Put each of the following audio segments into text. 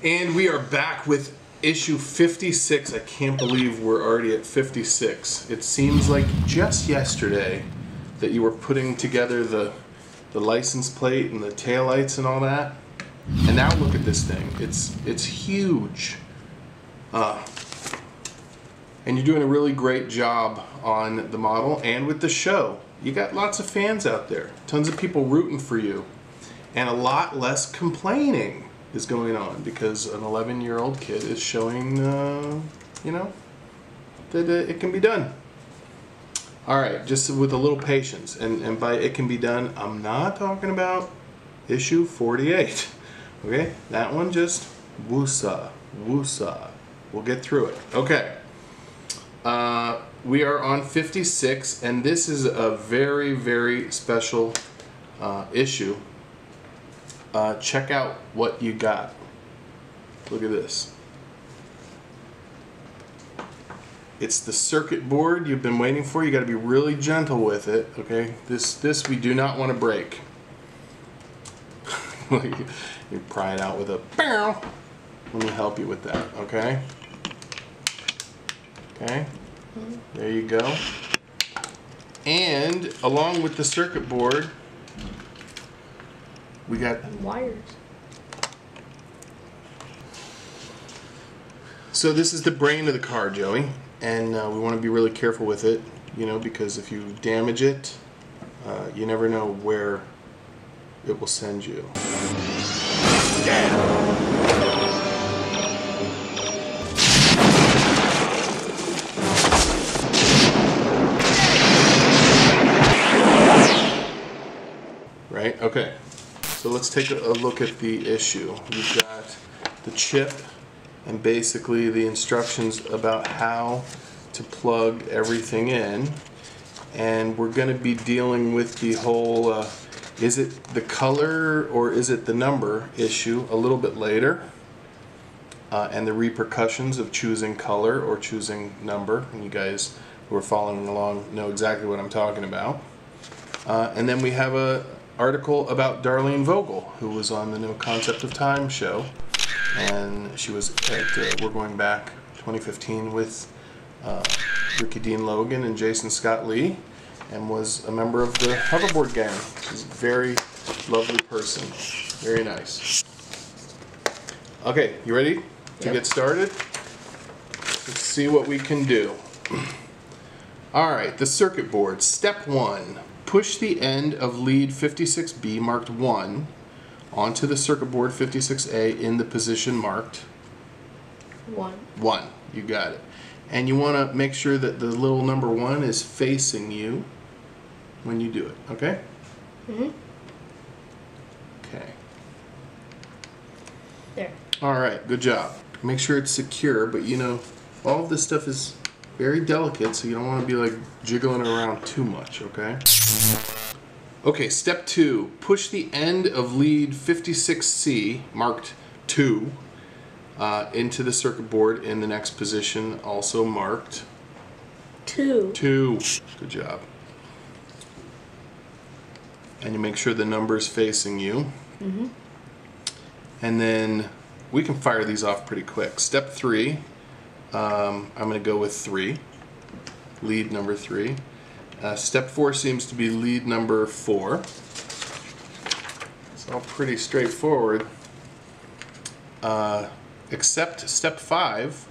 And we are back with issue 56. I can't believe we're already at 56. It seems like just yesterday that you were putting together the license plate and the taillights and all that. And now look at this thing. It's huge. And you're doing a really great job on the model and with the show. You got lots of fans out there. Tons of people rooting for you. And a lot less complaining is going on because an 11-year-old kid is showing, you know, that it can be done. All right, just with a little patience. And by it can be done, I'm not talking about issue 48. Okay, that one just woosah, woosah. We'll get through it. Okay. We are on 56, and this is a very, very special issue. Check out what you got. Look at this. It's the circuit board you've been waiting for. You got to be really gentle with it, okay? This we do not want to break. You pry it out with a bow. Let me help you with that, okay? Okay. There you go. And along with the circuit board, we got wires. So this is the brain of the car, Joey, and we want to be really careful with it, you know, because if you damage it, you never know where it will send you. Right? Okay. So let's take a look at the issue. We've got the chip and basically the instructions about how to plug everything in. And we're going to be dealing with the whole, is it the color or is it the number issue a little bit later. And the repercussions of choosing color or choosing number. And you guys who are following along know exactly what I'm talking about. And then we have a article about Darlene Vogel, who was on the No Concept of Time show, and she was at We're Going Back 2015 with Ricky Dean Logan and Jason Scott Lee, and was a member of the hoverboard gang. She's a very lovely person, very nice. Okay, you ready to get started? Let's see what we can do. All right, the circuit board. Step 1. Push the end of lead 56B marked 1 onto the circuit board 56A in the position marked 1. 1. You got it. And you want to make sure that the little number 1 is facing you when you do it, okay? Mm-hmm. Okay. There. All right, good job. Make sure it's secure, but you know, all of this stuff is very delicate, so you don't want to be like jiggling around too much, okay? Okay, step 2. Push the end of lead 56C, marked 2, into the circuit board in the next position, also marked 2. 2. Good job. And you make sure the number is facing you. Mm-hmm. And then we can fire these off pretty quick. Step 3. I'm going to go with 3, lead number 3. Step 4 seems to be lead number 4. It's all pretty straightforward. Except step 5,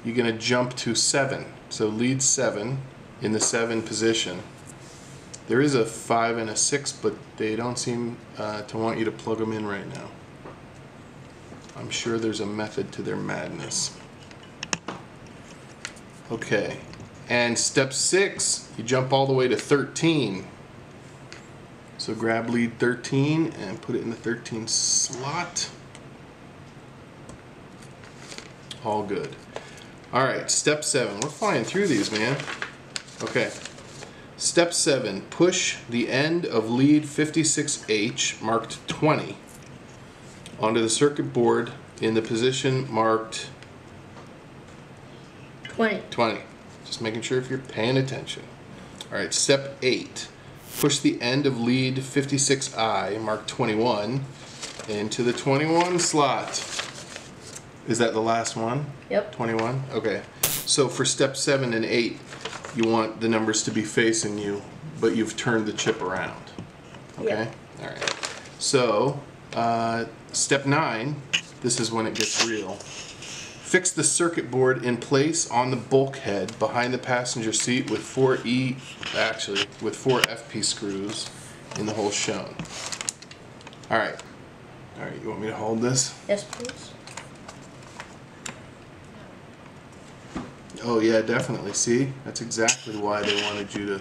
you're going to jump to 7. So lead 7 in the 7 position. There is a 5 and a 6, but they don't seem to want you to plug them in right now. I'm sure there's a method to their madness. Okay, and step 6, you jump all the way to 13. So grab lead 13 and put it in the 13 slot. All good. All right, step 7. We're flying through these, man. Okay. Step 7, push the end of lead 56H, marked 20, onto the circuit board in the position marked 20. Just making sure if you're paying attention. All right, step 8. Push the end of lead 56I, marked 21, into the 21 slot. Is that the last one? Yep. 21? Okay. So for step 7 and 8, you want the numbers to be facing you, but you've turned the chip around. Okay? Yep. All right. So, step 9, this is when it gets real. Fix the circuit board in place on the bulkhead behind the passenger seat with 4 FP screws in the hole shown. All right. All right, you want me to hold this? Yes, please. Oh yeah, definitely. See, that's exactly why they wanted you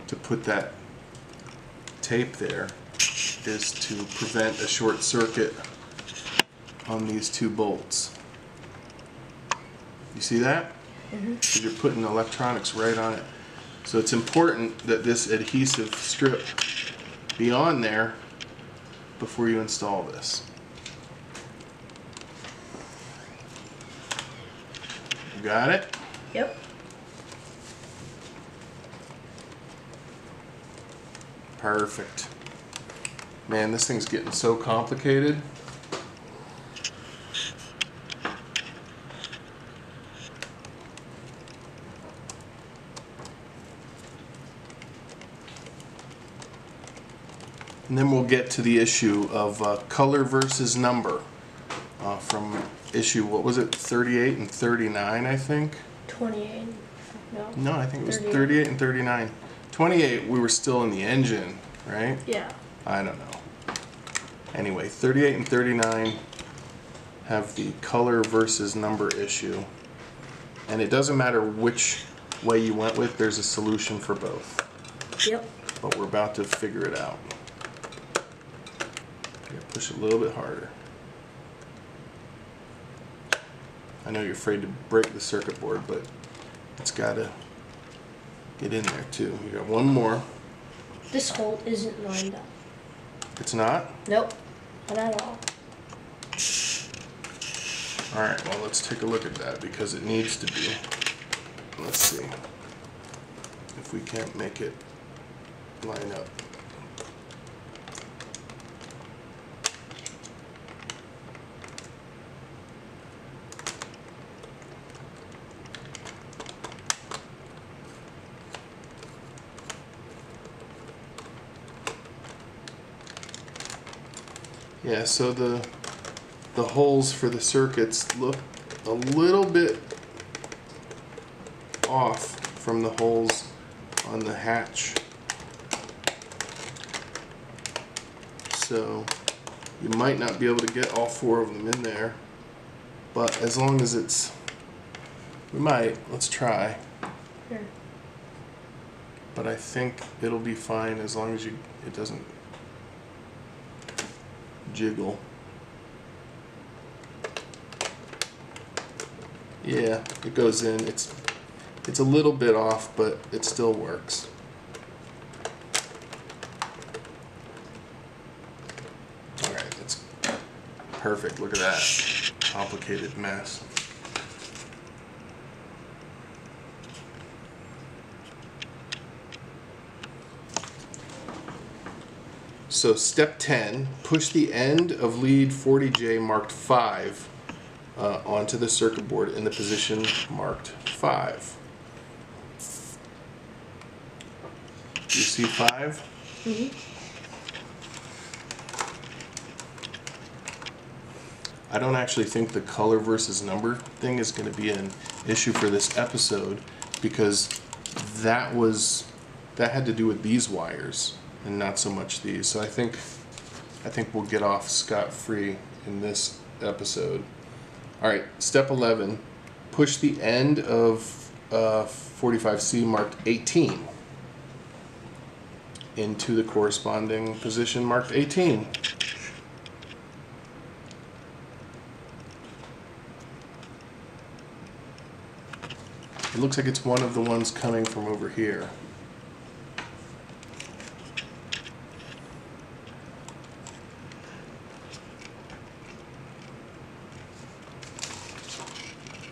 to put that tape there, is to prevent a short circuit on these 2 bolts. You see that? Because you're putting electronics right on it. So it's important that this adhesive strip be on there before you install this. You got it? Yep. Perfect. Man, this thing's getting so complicated. And then we'll get to the issue of color versus number from issue, what was it, 38 and 39, I think? 28. No. No, I think it was 38. 38 and 39. 28, we were still in the engine, right? Yeah. I don't know. Anyway, 38 and 39 have the color versus number issue. And it doesn't matter which way you went with, there's a solution for both. Yep. But we're about to figure it out. Push it a little bit harder. I know you're afraid to break the circuit board, but it's got to get in there too. You got one more. This hole isn't lined up. It's not? Nope. Not at all. Alright, well let's take a look at that because it needs to be. Let's see if we can't make it line up. Yeah, so the holes for the circuits look a little bit off from the holes on the hatch. So you might not be able to get all 4 of them in there, but as long as it's, we might, let's try. Here. But I think it'll be fine as long as it doesn't jiggle. Yeah, it goes in. It's a little bit off, but it still works. Alright, that's perfect. Look at that complicated mess. So step 10, push the end of lead 40J marked 5 onto the circuit board in the position marked 5. Do you see 5? Mm-hmm. I don't actually think the color versus number thing is going to be an issue for this episode because that had to do with these wires and not so much these. So I think we'll get off scot-free in this episode. All right, step 11, push the end of 45C marked 18 into the corresponding position marked 18. It looks like it's one of the ones coming from over here.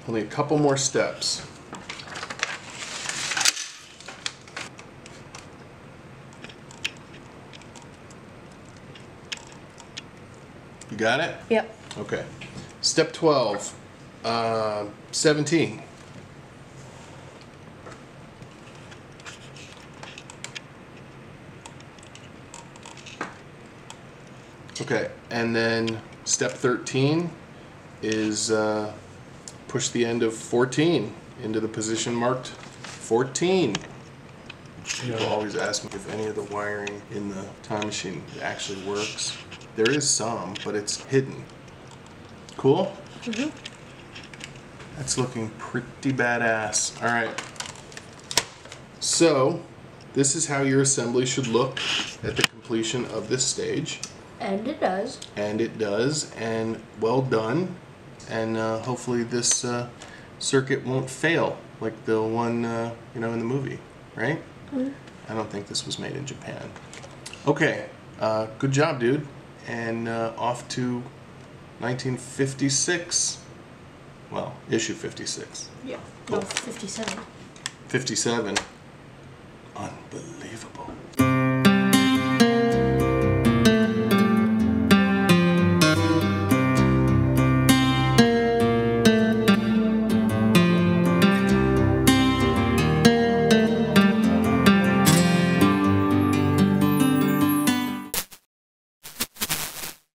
Only a couple more steps. You got it? Yep. Okay. Step 12. 17. Okay, and then step 13 is push the end of 14 into the position marked 14. People always ask me if any of the wiring in the time machine actually works. There is some, but it's hidden. Cool? Mm-hmm. That's looking pretty badass. All right. So, this is how your assembly should look at the completion of this stage. And it does. And it does, and well done. And hopefully this circuit won't fail like the one in the movie, right? Mm-hmm. I don't think this was made in Japan. Okay, good job, dude. And off to 1956. Well, issue 56. Yeah. Cool. No, 57. 57. Unbelievable.